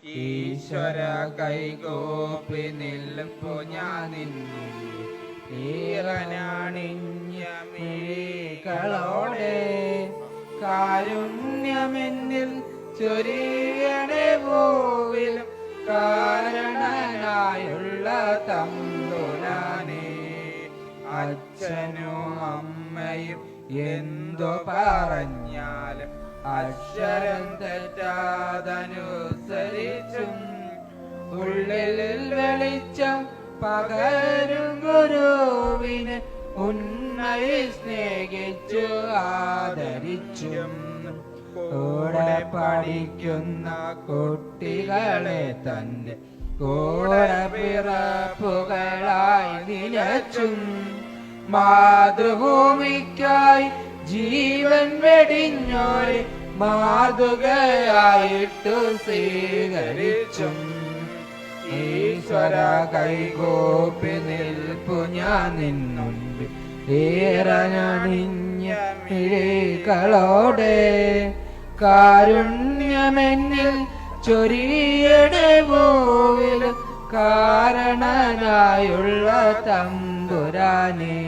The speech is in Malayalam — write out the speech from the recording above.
ഈശ്വര കൈകോപ്പി നിൽപ്പു ഞാൻ നിന്നു ഈറനാണിഞ്ഞ മിഴികളോടെ കാരുണ്യമെന്നിൽ ചൊരിയണേ ഭൂവിലും കാരണനായുള്ള തമ്പുരാനേ. അച്ഛനും അമ്മയും എന്തു പറഞ്ഞാലും അക്ഷരം തെറ്റാതനുസരിച്ചും ഉള്ളിൽ വെളിച്ചം പകരും ഗുരുവിനെ ഉന്നയി സ്നേഹിച്ചു ആദരിച്ചും കൂടെ പഠിക്കുന്ന കുട്ടികളെ തന്നെ കൂടെ പിറപ്പുകളായി നിലച്ചും മാതൃഭൂമിക്കായി ജീവൻ വെടിഞ്ഞോരെ മാതൃകയായിട്ടു സ്വീകരിച്ചും ഈശ്വര കൈകോപ്പി നിൽപ്പു ഞാൻ നിന്നുണ്ട് ഈറനണിഞ്ഞ മിഴികളോടെ കാരുണ്യമെന്നിൽ ചൊരിയണേ ഭൂവിൽ കാരണനായുള്ള തമ്പുരാനേ.